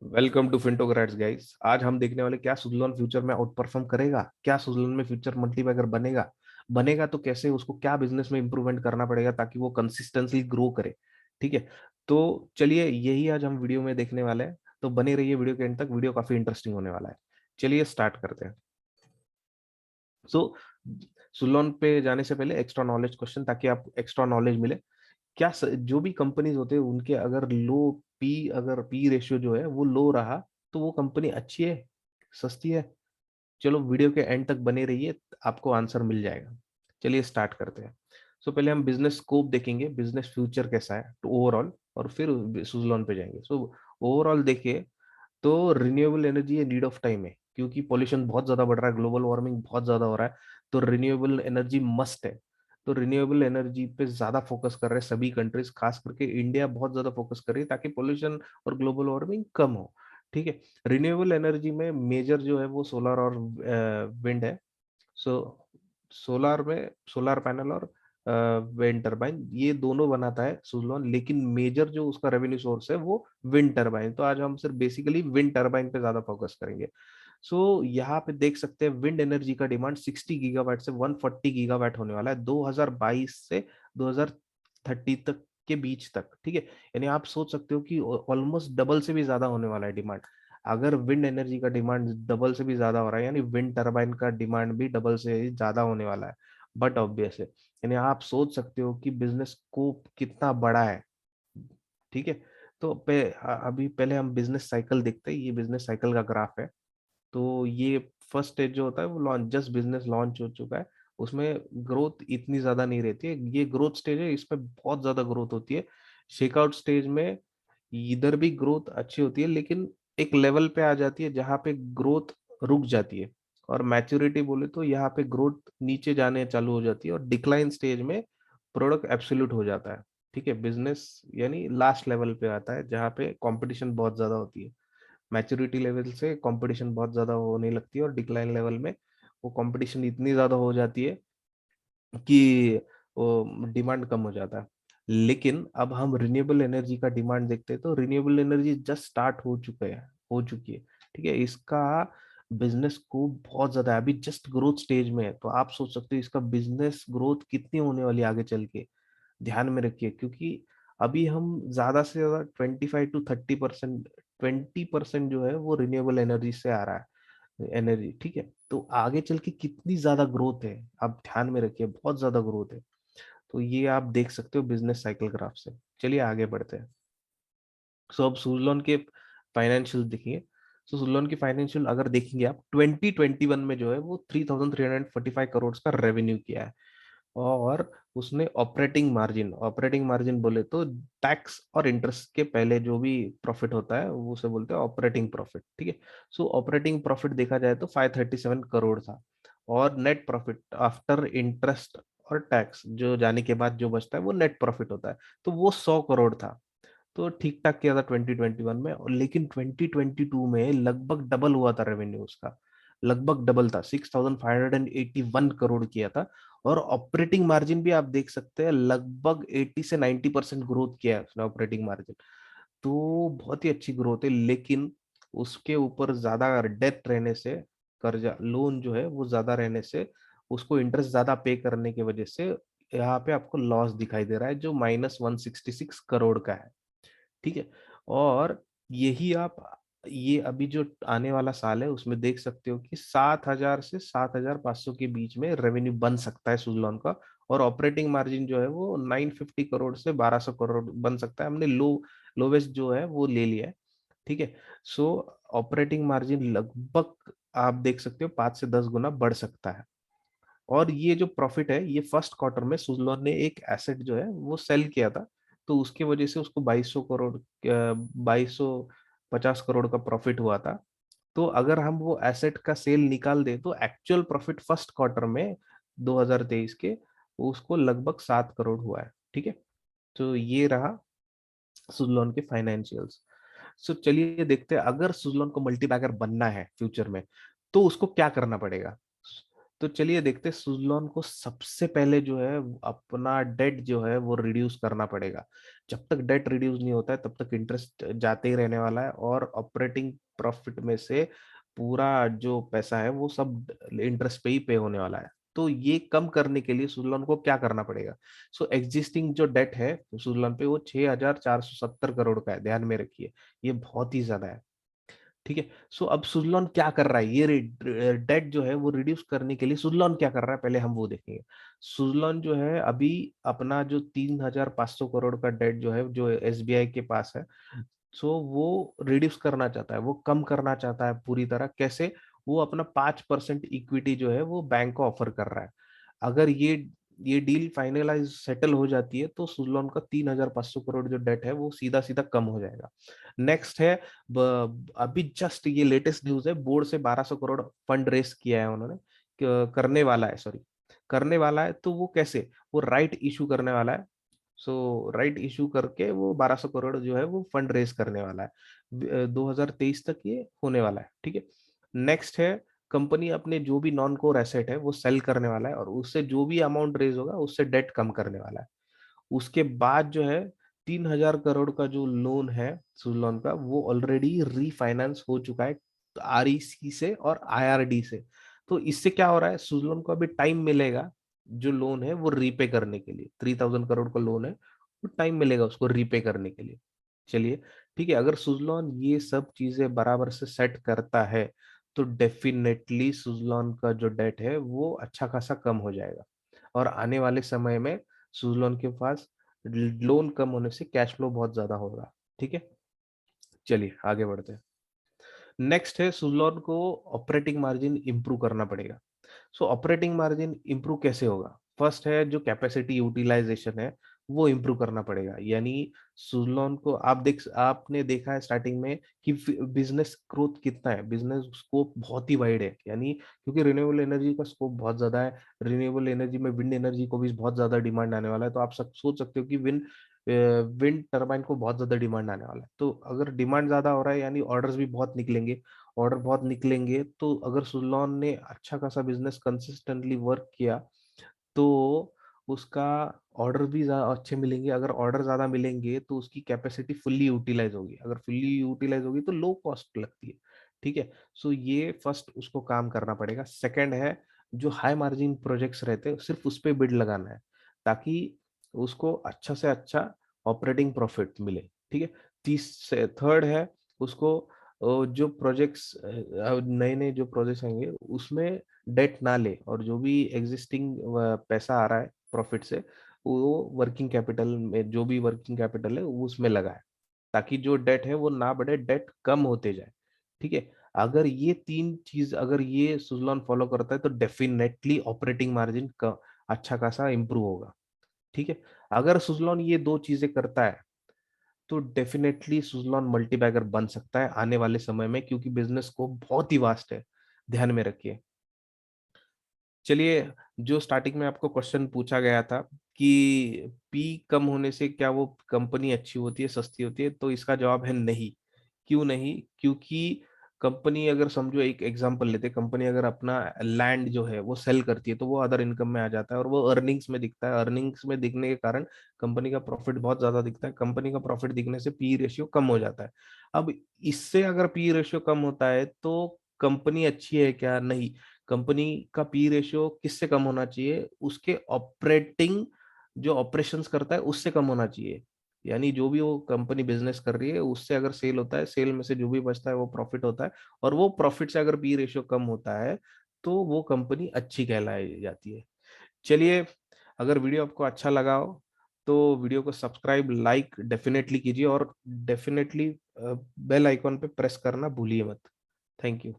Welcome to फिंटोग्रेट्स guys. आज हम देखने वाले क्या सुजलॉन फ्यूचर में आउट परफॉर्म करेगा, क्या सुजलॉन में फ्यूचर मल्टीबैगर बनेगा। बनेगा तो कैसे, उसको क्या बिजनेस में इंप्रूवमेंट करना पड़ेगा ताकि वो कंसिस्टेंटली ग्रो करे। ठीक है, तो चलिए यही आज हम वीडियो में देखने वाले हैं। तो बने रहिए वीडियो के एंड तक, वीडियो काफी इंटरेस्टिंग होने वाला है। चलिए स्टार्ट करते हैं। सो सुजलॉन पे जाने से पहले एक्स्ट्रा नॉलेज क्वेश्चन, ताकि आप एक्स्ट्रा नॉलेज मिले। जो भी कंपनीज होते हैं उनके अगर अगर पी रेशियो जो है वो लो रहा, तो वो कंपनी अच्छी है, सस्ती है। चलो वीडियो के एंड तक बने रहिए, आपको आंसर मिल जाएगा। चलिए स्टार्ट करते हैं। पहले हम बिजनेस स्कोप देखेंगे, बिजनेस फ्यूचर कैसा है तो ओवरऑल, और फिर सुजलॉन पे जाएंगे। ओवरऑल देखिए तो रिन्यूएबल एनर्जी ये नीड ऑफ टाइम है, क्योंकि पॉल्यूशन बहुत ज्यादा बढ़ रहा है, ग्लोबल वार्मिंग बहुत ज्यादा हो रहा है। तो रिन्यूएबल एनर्जी मस्ट है। तो रिन्यूएबल एनर्जी पे ज्यादा फोकस कर रहे हैं सभी कंट्रीज, खास करके इंडिया बहुत ज्यादा फोकस कर रही है ताकि पॉल्यूशन और ग्लोबल वार्मिंग कम हो। ठीक है, रिन्यूएबल एनर्जी में मेजर जो है वो सोलर और विंड है। सो सोलर में सोलर पैनल और विंड टरबाइन, ये दोनों बनाता है सुजलॉन, लेकिन मेजर जो उसका रेवेन्यू सोर्स है वो विंड टरबाइन। तो आज हम सिर्फ बेसिकली विंड टरबाइन पे ज्यादा फोकस करेंगे। यहाँ पे देख सकते हैं विंड एनर्जी का डिमांड 60 गीगावाट से 140 गीगावाट होने वाला है 2022 से 2030 तक के बीच तक। ठीक है, यानी आप सोच सकते हो कि ऑलमोस्ट डबल से भी ज्यादा होने वाला है डिमांड। अगर विंड एनर्जी का डिमांड डबल से भी ज्यादा हो रहा है, यानी विंड टरबाइन का डिमांड भी डबल से ज्यादा होने वाला है। बट ऑब्वियस है, यानी आप सोच सकते हो कि बिजनेस स्कोप कितना बड़ा है। ठीक है, तो अभी पहले हम बिजनेस साइकिल देखते हैं। ये बिजनेस साइकिल का ग्राफ है। तो ये फर्स्ट स्टेज जो होता है वो लॉन्च, जस्ट बिजनेस लॉन्च हो चुका है, उसमें ग्रोथ इतनी ज्यादा नहीं रहती है। ये ग्रोथ स्टेज है, इसमें बहुत ज्यादा ग्रोथ होती है। शेकआउट स्टेज में इधर भी ग्रोथ अच्छी होती है, लेकिन एक लेवल पे आ जाती है जहाँ पे ग्रोथ रुक जाती है। और मैच्योरिटी बोले तो यहाँ पे ग्रोथ नीचे जाने चालू हो जाती है, और डिक्लाइन स्टेज में प्रोडक्ट एब्सोल्यूट हो जाता है। ठीक है, बिजनेस यानी लास्ट लेवल पे आता है जहाँ पे कंपटीशन बहुत ज्यादा होती है। मैच्योरिटी लेवल से कंपटीशन बहुत ज्यादा होने लगती है, और डिक्लाइन लेवल में वो कंपटीशन इतनी ज्यादा हो जाती है कि वो डिमांड कम हो जाता है। लेकिन अब हम रिन्यूएबल एनर्जी का डिमांड देखते हैं, तो रिन्यूएबल एनर्जी जस्ट स्टार्ट हो चुकी है। ठीक है, इसका बिजनेस को बहुत ज्यादा है, अभी जस्ट ग्रोथ स्टेज में है। तो आप सोच सकते हो इसका बिजनेस ग्रोथ कितनी होने वाली है आगे चल के। ध्यान में रखिए, क्योंकि अभी हम ज्यादा से ज्यादा 25 to 30%, 20% जो है वो रिन्यूएबल एनर्जी से आ रहा है एनर्जी। ठीक है, तो आगे चल के कितनी ज्यादा ग्रोथ है आप ध्यान में रखिए, बहुत ज्यादा ग्रोथ है। तो ये आप देख सकते हो बिजनेस साइकिल ग्राफ से। चलिए आगे बढ़ते हैं। अब सुजलॉन के फाइनेंशियल देखिए। सुजलॉन की फाइनेंशियल अगर देखेंगे आप, 2021 में जो है वो 3,345 करोड़ का रेवेन्यू किया है। और उसने ऑपरेटिंग मार्जिन बोले तो टैक्स और इंटरेस्ट के पहले जो भी प्रॉफिट होता है वो उसे बोलते हैं ऑपरेटिंग प्रॉफिट। ठीक है, ऑपरेटिंग प्रॉफिट देखा जाए तो 537 करोड़ था। और नेट प्रॉफिट आफ्टर इंटरेस्ट और टैक्स जो जाने के बाद जो बचता है वो नेट प्रॉफिट होता है, तो वो 100 करोड़ था। तो ठीक ठाक किया था 2021 में। लेकिन 2022 में लगभग डबल हुआ था रेवेन्यू उसका, लगभग डबल था, 6,581 करोड़ किया था। और ऑपरेटिंग मार्जिन भी आप देख सकते हैं, लगभग 80 से 90% ग्रोथ किया है उसने ऑपरेटिंग मार्जिन। तो बहुत ही अच्छी ग्रोथ है। लेकिन उसके ऊपर ज्यादा डेट रहने से, कर्जा लोन जो है वो ज्यादा रहने से, उसको इंटरेस्ट ज्यादा पे करने की वजह से यहाँ पे आपको लॉस दिखाई दे रहा है, जो -166 करोड़ का है। ठीक है, और यही आप ये अभी जो आने वाला साल है उसमें देख सकते हो कि 7,000 से 7,500 के बीच में रेवेन्यू बन सकता है सुजलॉन का। और ऑपरेटिंग मार्जिन जो है वो 950 करोड़ से 1,200 करोड़ बन सकता है। हमने लोवेस्ट जो है वो ले लिया है। ठीक है, सो ऑपरेटिंग मार्जिन लगभग आप देख सकते हो 5 से 10 गुना बढ़ सकता है। और ये जो प्रॉफिट है, ये फर्स्ट क्वार्टर में सुजलॉन ने एक एसेट जो है वो सेल किया था, तो उसकी वजह से उसको 2,200 करोड़ 2,250 करोड़ का प्रॉफिट हुआ था। तो अगर हम वो एसेट का सेल निकाल दे तो एक्चुअल प्रॉफिट फर्स्ट क्वार्टर में 2023 के उसको लगभग 7 करोड़ हुआ है। ठीक है, तो ये रहा सुजलॉन के फाइनेंशियल्स। चलिए देखते हैं, अगर सुजलॉन को मल्टीबैगर बनना है फ्यूचर में तो उसको क्या करना पड़ेगा। तो चलिए देखते हैं, सुजलॉन को सबसे पहले जो है अपना डेट जो है वो रिड्यूस करना पड़ेगा। जब तक डेट रिड्यूस नहीं होता है तब तक इंटरेस्ट जाते ही रहने वाला है, और ऑपरेटिंग प्रॉफिट में से पूरा जो पैसा है वो सब इंटरेस्ट पे ही पे होने वाला है। तो ये कम करने के लिए सुजलॉन को क्या करना पड़ेगा? सो एग्जिस्टिंग जो डेट है सुजलॉन पे वो 6,470 करोड़ का है, ध्यान में रखिए, ये बहुत ही ज्यादा है। ठीक है। सो अब सुजलॉन क्या कर रहा है, ये डेट जो है वो रिड्यूस करने के लिए सुजलॉन क्या कर रहा है, पहले हम वो देखेंगे। सुजलॉन जो है अभी अपना जो 3,500 करोड़ का डेट जो है जो एसबीआई के पास है, सो वो रिड्यूस करना चाहता है, वो कम करना चाहता है पूरी तरह। कैसे? वो अपना 5% इक्विटी जो है वो बैंक को ऑफर कर रहा है। अगर ये डील फाइनलाइज सेटल हो जाती है तो सुजलॉन का 3,500 करोड़ जो डेट है वो सीधा सीधा कम हो जाएगा। नेक्स्ट है, अभी जस्ट ये लेटेस्ट न्यूज है, बोर्ड से 1,200 करोड़ फंड रेस किया है उन्होंने, करने वाला है, सॉरी, करने वाला है। तो वो कैसे? वो राइट इशू करने वाला है। सो राइट इशू करके वो 1,200 करोड़ जो है वो फंड रेज करने वाला है। 2023 तक ये होने वाला है। ठीक है। नेक्स्ट है, कंपनी अपने जो भी नॉन कोर एसेट है वो सेल करने वाला है, और उससे जो भी अमाउंट रेज होगा उससे डेट कम करने वाला है। उसके बाद जो है 3,000 करोड़ का जो लोन है सुजलॉन का, वो ऑलरेडी रीफाइनेंस हो चुका है आरईसी से और आईआरडी से। तो इससे क्या हो रहा है, सुजलॉन को अभी टाइम मिलेगा जो लोन है वो रीपे करने के लिए। 3,000 करोड़ का लोन है, वो टाइम मिलेगा उसको रीपे करने के लिए। चलिए, ठीक है, अगर सुजलॉन ये सब चीजें बराबर से सेट करता है तो डेफिनेटली सुजलॉन का जो डेट है वो अच्छा खासा कम हो जाएगा, और आने वाले समय में सुजलॉन के पास लोन कम होने से कैश फ्लो बहुत ज्यादा होगा। ठीक है। चलिए आगे बढ़ते हैं। नेक्स्ट है, सुजलॉन को ऑपरेटिंग मार्जिन इंप्रूव करना पड़ेगा। सो ऑपरेटिंग मार्जिन इंप्रूव कैसे होगा? फर्स्ट है, जो कैपेसिटी यूटिलाइजेशन है वो इंप्रूव करना पड़ेगा। यानी सुजलॉन को आपने देखा है स्टार्टिंग में कि बिजनेस ग्रोथ कितना है, बिजनेस स्कोप बहुत ही वाइड है। यानी क्योंकि रिन्यूएबल एनर्जी का स्कोप बहुत ज्यादा है, रिन्यूएबल एनर्जी में विंड एनर्जी को भी बहुत ज्यादा डिमांड आने वाला है। तो आप सब सोच सकते हो कि विंड टर्बाइन को बहुत ज्यादा डिमांड आने वाला है। तो अगर डिमांड ज्यादा हो रहा है यानी ऑर्डर्स भी बहुत निकलेंगे। ऑर्डर बहुत निकलेंगे तो अगर सुजलॉन ने अच्छा खासा बिजनेस कंसिस्टेंटली वर्क किया तो उसका ऑर्डर भी अच्छे मिलेंगे। अगर ऑर्डर ज्यादा मिलेंगे तो उसकी कैपेसिटी फुल्ली यूटिलाइज होगी। अगर फुल्ली यूटिलाइज होगी तो लो कॉस्ट लगती है। ठीक है। सो ये फर्स्ट उसको काम करना पड़ेगा। सेकंड है, जो हाई मार्जिन प्रोजेक्ट्स रहते हैं सिर्फ उस पे बिड लगाना है, ताकि उसको अच्छा से अच्छा ऑपरेटिंग प्रॉफिट मिले। ठीक है। थर्ड है, उसको जो प्रोजेक्ट्स नए नए जो प्रोजेक्ट्स आएंगे उसमें डेट ना ले, और जो भी एग्जिस्टिंग पैसा आ रहा है प्रॉफिट से वो वर्किंग कैपिटल में, जो भी वर्किंग कैपिटल है वो उसमें लगाए, ताकि जो डेट है वो ना बढ़े, डेट कम होते जाए। ठीक है। अगर ये तीन चीज अगर ये सुजलॉन फॉलो करता है तो डेफिनेटली ऑपरेटिंग मार्जिन का अच्छा खासा इंप्रूव होगा। ठीक है। अगर सुजलॉन ये दो चीजें करता है तो डेफिनेटली सुजलॉन मल्टीबैगर बन सकता है आने वाले समय में, क्योंकि बिजनेस को बहुत ही वास्ट है, ध्यान में रखिए। चलिए, जो स्टार्टिंग में आपको क्वेश्चन पूछा गया था कि पी कम होने से क्या वो कंपनी अच्छी होती है, सस्ती होती है, तो इसका जवाब है नहीं। क्यों नहीं? क्योंकि कंपनी, अगर समझो एक एग्जांपल लेते, कंपनी अगर अपना लैंड जो है वो सेल करती है तो वो अदर इनकम में आ जाता है और वो अर्निंग्स में दिखता है। अर्निंग्स में दिखने के कारण कंपनी का प्रॉफिट बहुत ज्यादा दिखता है। कंपनी का प्रॉफिट दिखने से पी रेशियो कम हो जाता है। अब इससे अगर पी रेशियो कम होता है तो कंपनी अच्छी है क्या? नहीं। कंपनी का पी रेशियो किससे कम होना चाहिए? उसके ऑपरेटिंग, जो ऑपरेशंस करता है उससे कम होना चाहिए। यानी जो भी वो कंपनी बिजनेस कर रही है उससे अगर सेल होता है, सेल में से जो भी बचता है वो प्रॉफिट होता है, और वो प्रॉफिट से अगर पी रेशियो कम होता है तो वो कंपनी अच्छी कहलाई जाती है। चलिए, अगर वीडियो आपको अच्छा लगा हो तो वीडियो को सब्सक्राइब लाइक डेफिनेटली कीजिए, और डेफिनेटली बेल आइकॉन पे प्रेस करना भूलिए मत। Thank you.